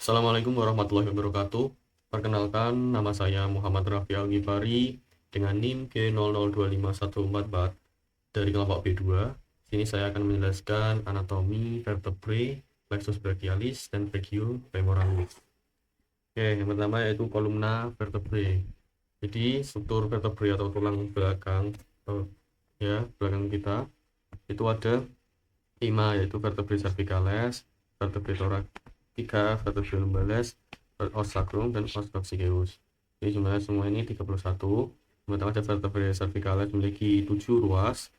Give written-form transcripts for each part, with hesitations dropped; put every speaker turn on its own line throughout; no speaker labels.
Assalamualaikum warahmatullahi wabarakatuh. Perkenalkan, nama saya Muhammad Rafi Al-Ghifari dengan NIM K002514 dari kelompok B2. Sini saya akan menjelaskan anatomi vertebrae, plexus brachialis, dan brachiofemoralis. Oke, yang pertama yaitu kolumna vertebrae. Jadi struktur vertebrae atau tulang belakang belakang kita itu ada 5, yaitu vertebrae cervicalis, vertebrae thoracica, vertebrae lumbalis, os sacrum, dan os coccygeus. Jadi jumlahnya semua ini 31. Sementara ada vertebrae cervicalis memiliki 7 ruas,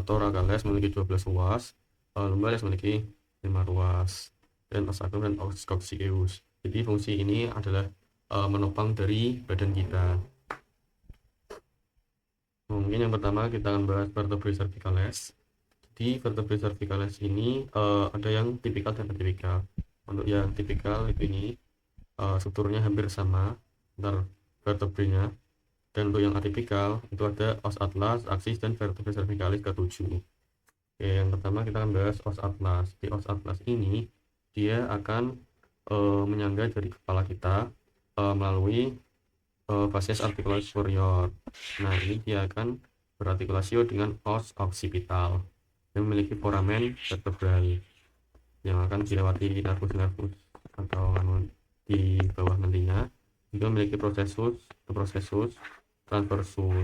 thoracalis memiliki 12 ruas, lumbalis memiliki 5 ruas, dan os sacrum dan os coccygeus. Jadi fungsi ini adalah menopang dari badan kita. Mungkin yang pertama kita akan bahas vertebrae cervicalis. Di vertebrae cervicalis ini ada yang tipikal dan atipikal. Untuk yang tipikal itu ini strukturnya hampir sama antar vertebrenya, dan untuk yang atipikal itu ada os atlas, aksis, dan vertebrae cervicalis ke-7. Oke, yang pertama kita akan bahas os atlas. Di os atlas ini dia akan menyangga dari kepala kita melalui facies articularis superior. Nah, ini dia akan berartikulasi dengan os occipital yang memiliki foramen vertebral yang akan dilewati nervus atau di bawah nantinya, juga memiliki prosesus transversus,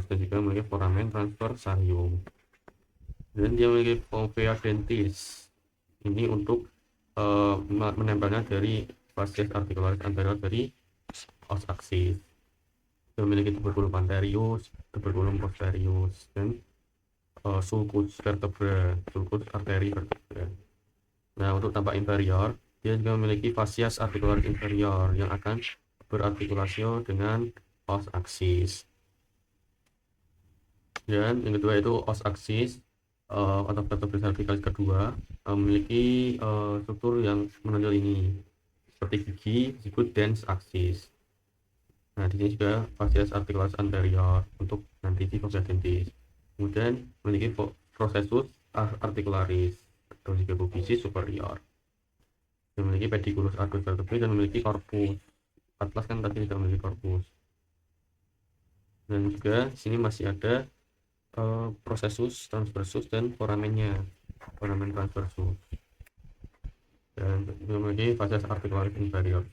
dan juga memiliki foramen transversarium, dan dia memiliki fovea dentis ini untuk menempelnya dari facies articularis anterior dari os aksis. Dia memiliki tuberculum anterius, tuberculum posterius, dan sulcus vertebra, sulcus arteri vertebra. Nah, untuk tampak inferior, dia juga memiliki facies articularis inferior yang akan berartikulasi dengan os aksis. Dan yang kedua itu os aksis atau vertebrae cervicalis kedua memiliki struktur yang menonjol ini seperti gigi, zigut, dens aksis. Nah, di sini juga facies articularis anterior untuk nanti di fovea dentis. Kemudian memiliki prosesus articularis atau juga bufisi superior, memiliki pediculus arcus vertebrae, dan memiliki corpus. Atlas kan tadi tidak memiliki corpus. Dan juga di sini masih ada prosesus transversus dan foramennya, foramen transversus, dan memiliki facies articularis inferior.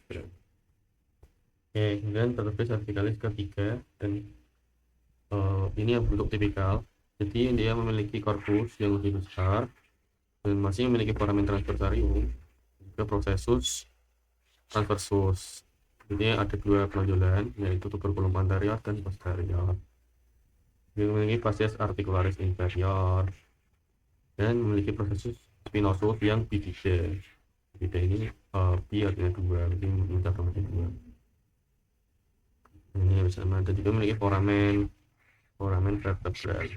Oke, kemudian vertebrae cervicalis ketiga, dan ini yang bentuk tipikal. Jadi dia memiliki korpus yang lebih besar dan masih memiliki foramen transversarium, juga prosesus transversus. Jadi ada dua penonjolan, yaitu tuberculum anterior dan posterior. Dia memiliki facies articularis inferior dan memiliki prosesus spinosus yang bifida. Bifida ini bi artinya dua, jadi mencapai dua. Ini bersama, dan juga memiliki foramen vertebral.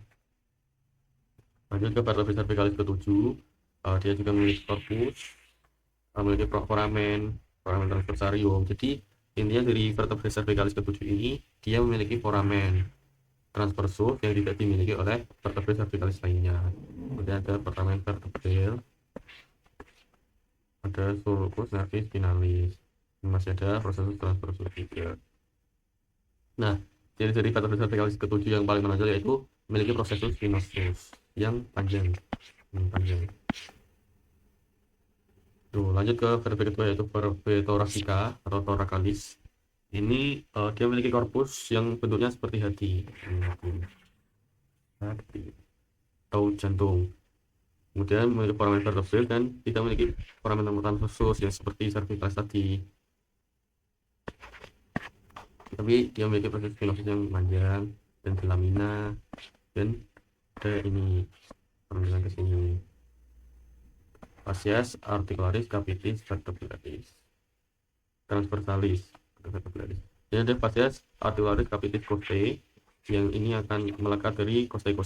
Lanjut ke vertebrae cervicalis ke-7, dia juga memiliki korpus, memiliki foramen transversarium. Jadi intinya dari vertebrae cervicalis ke-7 ini dia memiliki foramen transversus yang tidak dimiliki oleh vertebrae cervicalis lainnya. Kemudian ada foramen vertebral, ada sulcus nervi spinalis, masih ada prosesus transversus juga. Nah, ciri-ciri vertebrae cervicalis ke-7 yang paling menonjol yaitu memiliki prosesus spinosus yang panjang. Tuh, lanjut ke vertebrae kedua yaitu vertebrae thoracica atau thoracalis. Ini dia memiliki korpus yang bentuknya seperti hati atau jantung. Kemudian memiliki foramen vertebral dan tidak memiliki foramen transversus yang seperti cervicalis tadi. Tapi dia memiliki proses spinosus yang panjang dan lamina, dan ada ini penampilan ke sini. Facies articularis capitis vertebralis transversalis vertebralis. Jadi ada facies articularis capitis costae yang ini akan melekat dari costae.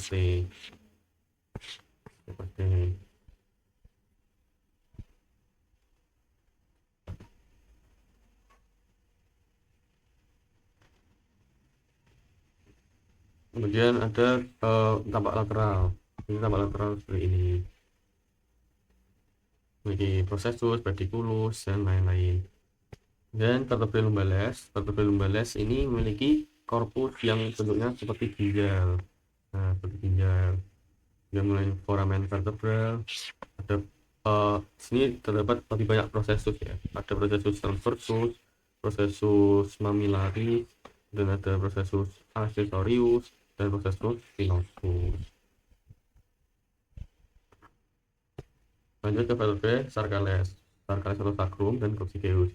Kemudian ada tampak lateral. Ini tampak lateral seperti ini. Memiliki prosesus, pediculus, dan lain-lain. Dan vertebrae lumbales ini memiliki korpus yang bentuknya seperti ginjal. Nah, seperti ginjal. Dia mulai foramen vertebral. Ada sini terdapat lebih banyak prosesus ya. Ada prosesus transversus, prosesus mamillaris, dan ada prosesus accessorius dan prosesus spinosus. Lanjut ke vertebrae sarcales atau sacrum dan coccygeus.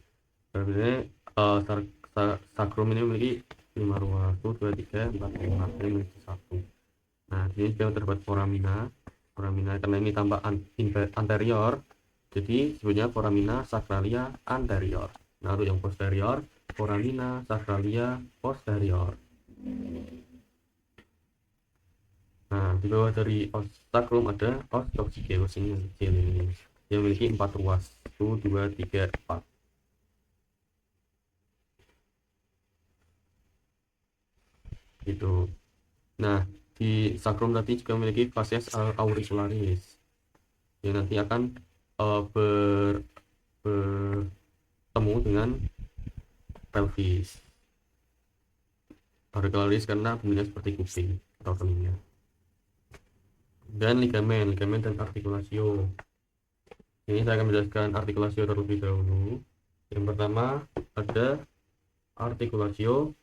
Sebenarnya sacrum ini memiliki 5 ruas, 1, 2, 3, 4, 5, ini memiliki 1. Nah, di sini juga terdapat foramina karena ini tampak anterior, jadi sebenarnya foramina sacralia anterior. Nah, untuk yang posterior, foramina sacralia posterior. Nah, di bawah dari os sacrum ada os coccygeus ini yang kecil ini, yang memiliki 4 ruas, 1, 2, 3, 4. Gitu. Nah, di sacrum tadi juga memiliki facies auricularis yang nanti akan bertemu dengan pelvis. Auricularis karena bentuknya seperti kuping atau telinga. Dan ligamen dan artikulasio. Ini saya akan menjelaskan artikulasio terlebih dahulu. Yang pertama ada artikulasio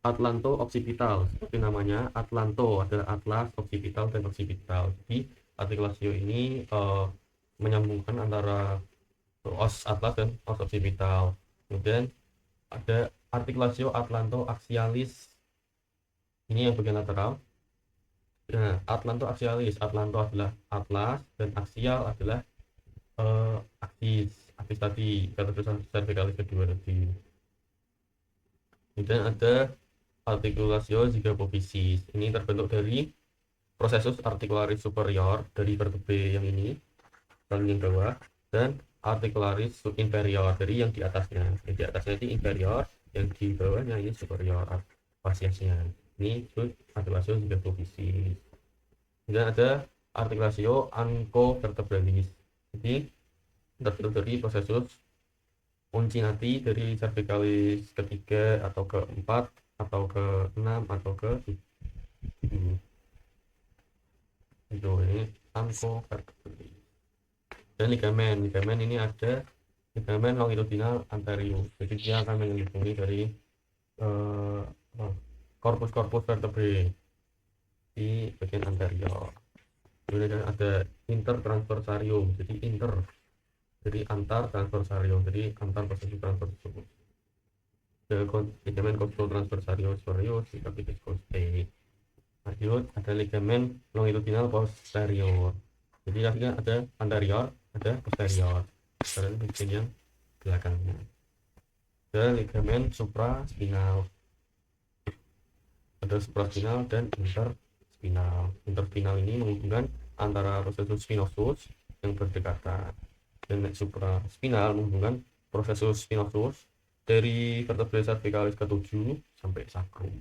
atlanto-occipital. Seperti namanya, atlanto adalah atlas, occipital dan occipital. Jadi artikulasio ini menyambungkan antara os atlas dan os occipital. Kemudian ada artikulasio atlanto-axialis. Ini yang bagian lateral. Nah, atlanto-axialis, atlanto adalah atlas dan aksial adalah aksis tadi, kata cervicalis kedua tadi. Kemudian ada artikulasio zygapophysis. Ini terbentuk dari prosesus articularis superior dari vertebrae yang ini, lalu yang bawah, dan articularis inferior dari yang di atasnya. Yang di atasnya itu inferior, yang di bawahnya ini superior fasiesnya. Ini artikulasio zygapophysis. Kemudian ada artikulasio ancovertebralis. Jadi terbentuk dari prosesus uncinati dari cervicalis ketiga atau keempat atau ke-6 atau ke-7. Itu ini ancovertebralis. Dan ligamen ini ada ligamen longitudinal anterior. Jadi dia akan menyelubungi dari korpus vertebrae di bagian anterior. Kemudian ada intertransversarium, jadi antar transversarium, jadi antar prosesus transversarium. Ligamen costotransversarium superior, capitis costae. Lanjut ada ligamen longitudinal posterior. Jadi ada anterior, ada posterior. Dan bagian yang belakangnya. Ada ligamen supraspinal. Ada supraspinal dan interspinal. Interspinal ini menghubungkan antara prosesus spinosus yang berdekatan, dan supraspinal menghubungkan prosesus spinosus dari vertebrae cervicalis ke-7 sampai sacrum.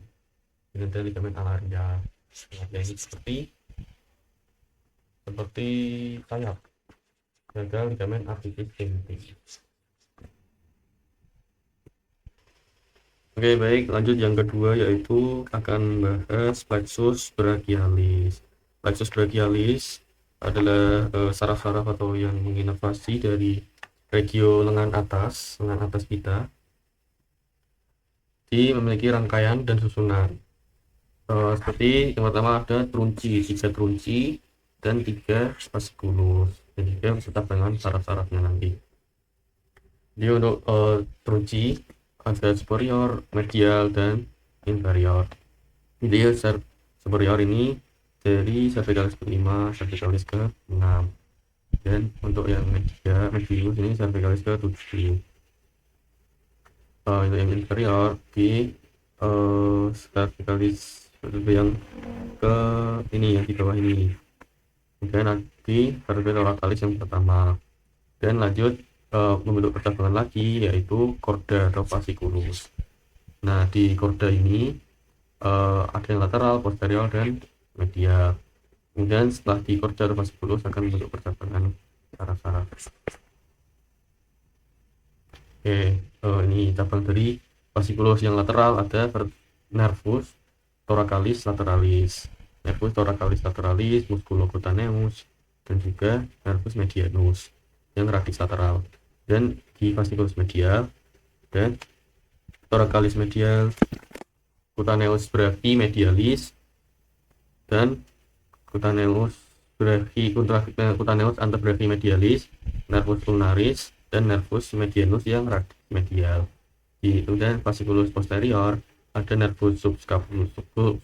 Dan ada ligamen alaria. Ini seperti sayap. Ada ligamen artitis tempis. Oke, baik, lanjut yang kedua, yaitu akan membahas plexus brachialis. Plexus brachialis adalah saraf-saraf atau yang menginervasi dari regio lengan atas kita. Jadi memiliki rangkaian dan susunan. Seperti yang pertama ada trunci, 3 trunci dan 3 fasciculus, dan juga beserta dengan saraf-sarafnya nanti. Jadi untuk trunci ada superior, medial, dan inferior. Jadi superior ini dari cervicalis ke-5, cervicalis ke-6, dan untuk yang medius ini cervicalis ke-7. Untuk yang inferior di cervicalis yang ke ini, yang di bawah ini. Kemudian di vertebrae thoracalis yang pertama, dan lanjut membentuk percabangan lagi, yaitu chorda atau fasciculus. Nah, di chorda ini ada yang lateral, posterior, dan medial. Kemudian setelah di chorda atau fasciculus akan membentuk percabangan saraf-saraf. Ini cabang dari fasciculus yang lateral ada nervus thoracalis lateralis, nervus thoracalis lateralis, musculocutaneus, dan juga nervus medianus yang radix lateral. Dan di fasciculus medial dan thoracalis medial, cutaneus brachymedialis, dan cutaneus antebrachymedialis, nervus ulnaris, dan nervus medianus yang radix medial. Di kemudian fasciculus posterior ada nervus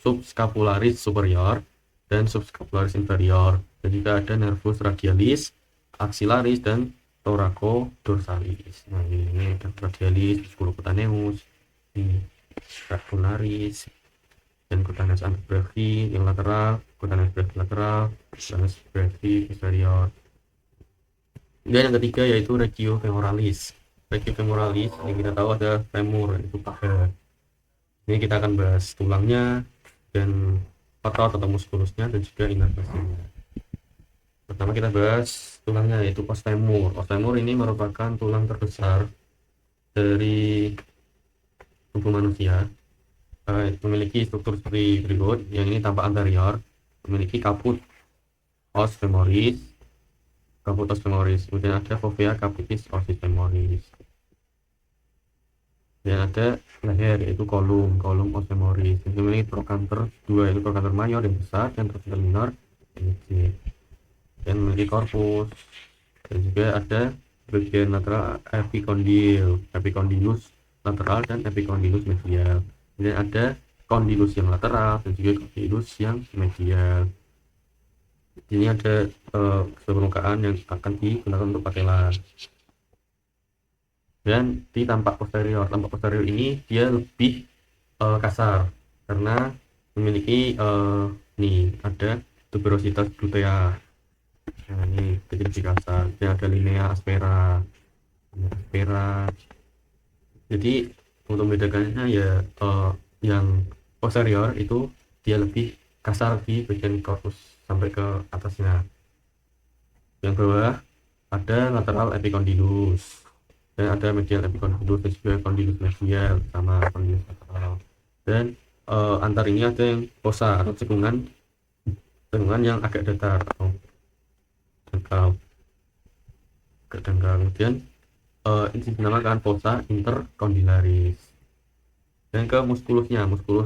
subscapularis superior dan subscapularis inferior, dan juga ada nervus radialis, axillaris, dan thoraco-dorsalis. Nah, ini radialis, musculocutaneus, ini scapularis, dan cutaneus antebrachy yang lateral, cutaneus brachy lateral, cutaneus brachy posterior. Dan yang ketiga yaitu regio femoralis. Regio femoralis yang kita tahu ada femur, itu paha. Ini kita akan bahas tulangnya dan otot atau muskulusnya dan juga inervasinya. Pertama kita bahas tulangnya yaitu os femur. Os femur ini merupakan tulang terbesar dari tubuh manusia. Memiliki struktur seperti berikut. Yang ini tampak anterior, memiliki caput os femoris, kemudian ada fovea capitis osis femoris, dan ada leher yaitu kolum os femoris, yang memiliki trochanter dua, yaitu trochanter mayor yang besar dan trochanter minor yang kecil, dan memiliki korpus, dan juga ada bagian lateral epicondylus lateral dan epicondylus medial. Kemudian ada condylus yang lateral dan juga condylus yang medial. Ini ada permukaan yang akan digunakan untuk patella. Dan di tampak posterior ini dia lebih kasar karena memiliki nih ada tuberositas glutea. Nah, ini jadi lebih kasar. Dan ada linea aspera. Jadi untuk membedakannya ya yang posterior itu dia lebih kasar di bagian korpus sampai ke atasnya. Yang bawah ada lateral epicondylus, dan ada medial epicondylus dan juga condylus medial sama condylus lateral. Dan antar ini ada yang fossa atau cekungan yang agak datar atau dangkal. Kemudian ini dinamakan fossa intercondylaris. Dan ke muskulus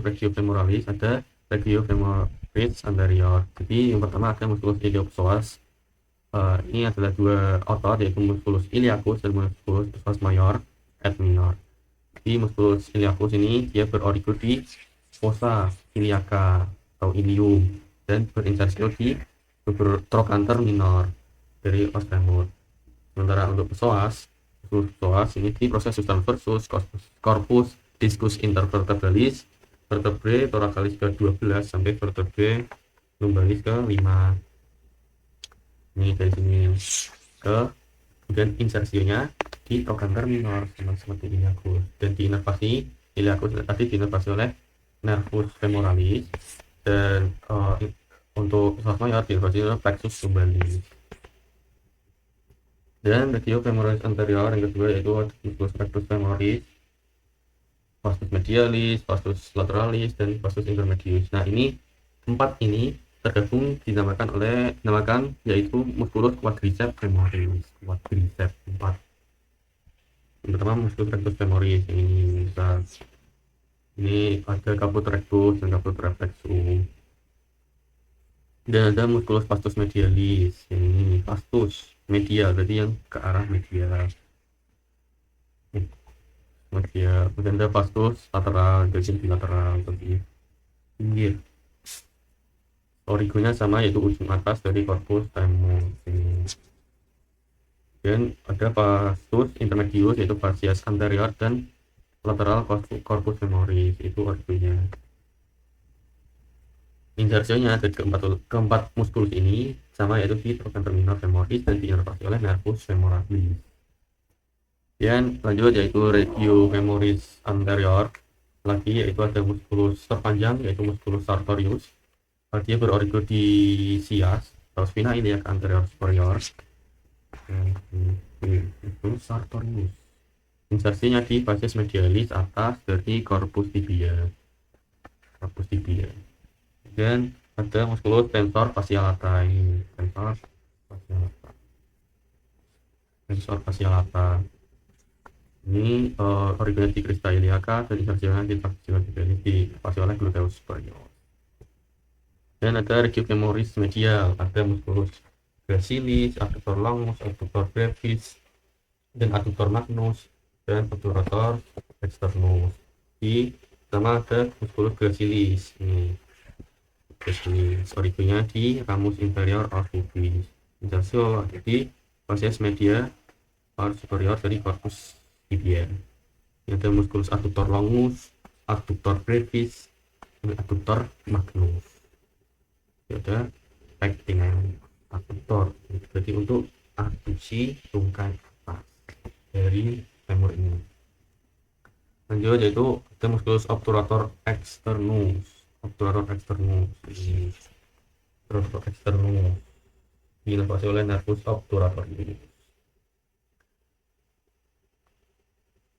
regio femoralis ada regio femoris anterior. Jadi yang pertama ada muskulus iliopsoas. Ini adalah dua otot, yaitu musculus iliacus dan musculus psoas major et minor. Di musculus iliacus ini dia berorigo di fossa iliaca atau ilium dan berinsersi di trochanter minor dari os femur. Sementara untuk psoas ini di proses transversus corpus discus intervertebralis, vertebrae thoracalis ke-12 sampai vertebrae lumbalis ke-5. Ini dari sini ke kemudian insersinya di trochanter minor sama seperti iliacus, dan diinervasi iliacus tadi diinervasi oleh nervus femoralis, dan untuk psoas major diinervasi oleh plexus lumbalis. Dan regio femoralis anterior yang kedua yaitu musculus rectus femoris, vastus medialis, vastus lateralis, dan vastus intermedius. Nah, ini empat ini tergabung dinamakan yaitu musculus quadriceps femoris. Quadriceps 4. Yang pertama musculus rectus femoris, ini besar. Ini ada caput rectus dan caput reflexum. Dan ada musculus vastus medialis, ini vastus medial, berarti yang ke arah medial. Kemudian ada vastus lateral, jadi bilateral di pinggir. Origonya sama, yaitu ujung atas dari korpus femur. Dan ada vastus intermedius, yaitu fascias anterior dan lateral corpus femoris, itu origonya. Insersionya dari keempat muskulus ini sama, yaitu di trochanter minor femoris dan diinervasi oleh nervus femoralis. Dan lanjut yaitu regio femoris anterior lagi, yaitu ada muskulus terpanjang yaitu musculus sartorius. Dia berorigo di sias atau spina iliaca anterior superior. Musculus sartorius. Insersinya di facies medialis atas dari corpus tibia. Dan ada musculus tensor fascia lata ini, tensor fascia lata. Ini originnya di crista iliaca dan insersinya di facies medialis di fascia gluteus superior. Dan ada regio femoris medial, ada musculus gracilis, adductor longus, adductor brevis, dan adductor magnus, dan obturator externus. Di pertama ada musculus gracilis, ini gracilis, originnya di ramus inferior of pubis. Insertio ada di facies media superior dari corpus tibia. Ini ada musculus adductor longus, adductor brevis, dan adductor magnus. Ada pecting adductor, jadi untuk abduksi tungkai atas dari femur ini. Lanjut yaitu ada musculus obturator externus, ini diinervasi oleh nervus obturator ini.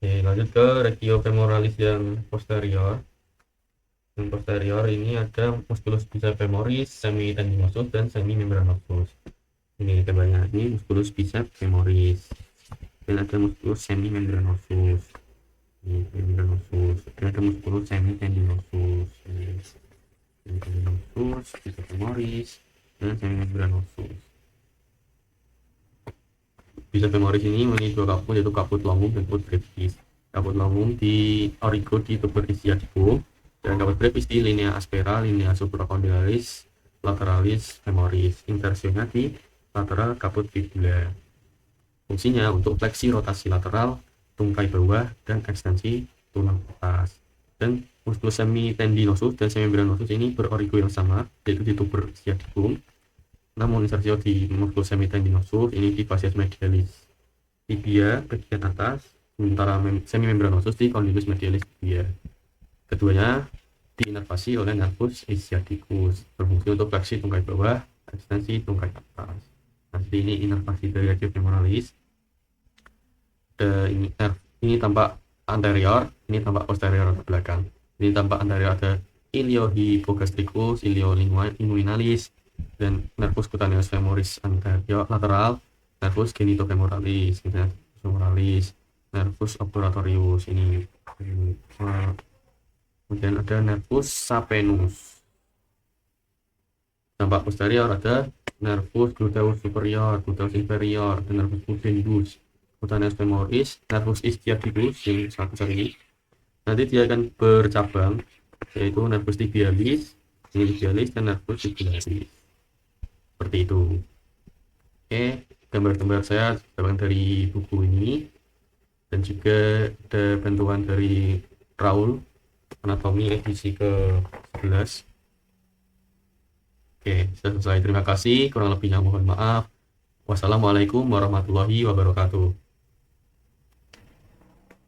Oke, lanjut ke regio femoralis yang posterior. Yang posterior ini ada musculus biceps femoris, semitendinosus, dan semimembranosus. Ini gambarnya, ini musculus biceps femoris, dan ada musculus semimembranosus, ini membranosus, dan ada musculus semitendinosus, biceps femoris, dan semimembranosus. Biceps femoris ini memiliki dua kaput, yaitu kaput longum dan kaput brevis. Kaput longum di origo di tuber ischiadicum, dan kaput brevis di linea aspera, linea supracondylaris, lateralis femoris. Insersinya di lateral kaput fibula. Fungsinya untuk fleksi rotasi lateral, tungkai bawah, dan ekstensi tulang atas. Dan musculus semitendinosus dan semimembranosus ini berorigo yang sama, yaitu di tuber ischiadicum. Namun insersio di musculus semitendinosus ini di facies medialis tibia bagian atas, sementara semimembranosus di condylus medialis tibia. Keduanya diinervasi oleh nervus ischiadicus, berfungsi untuk fleksi tungkai bawah, ekstensi tungkai atas. Nanti ini inervasi dari regio femoralis. Ini tampak anterior, ini tampak posterior ke belakang. Ini tampak anterior ada iliohypogastricus, iliolinguinalis, dan nervus cutaneus femoris anterior lateral, nervus genitofemoralis, nervus obturatorius ini. Kemudian ada nervus saphenus. Tampak posterior ada nervus gluteus superior, gluteus inferior, dan nervus pudendus, cutaneus femoris, nervus ischiadicus yang satu ini. Nanti dia akan bercabang, yaitu nervus tibialis, dan nervus fibularis. Seperti itu. Oke, gambar-gambar saya dapat dari buku ini, dan juga ada bantuan dari Raul Anatomi edisi ke-11. Oke, selesai. Terima kasih. Kurang lebihnya mohon maaf. Wassalamualaikum warahmatullahi wabarakatuh.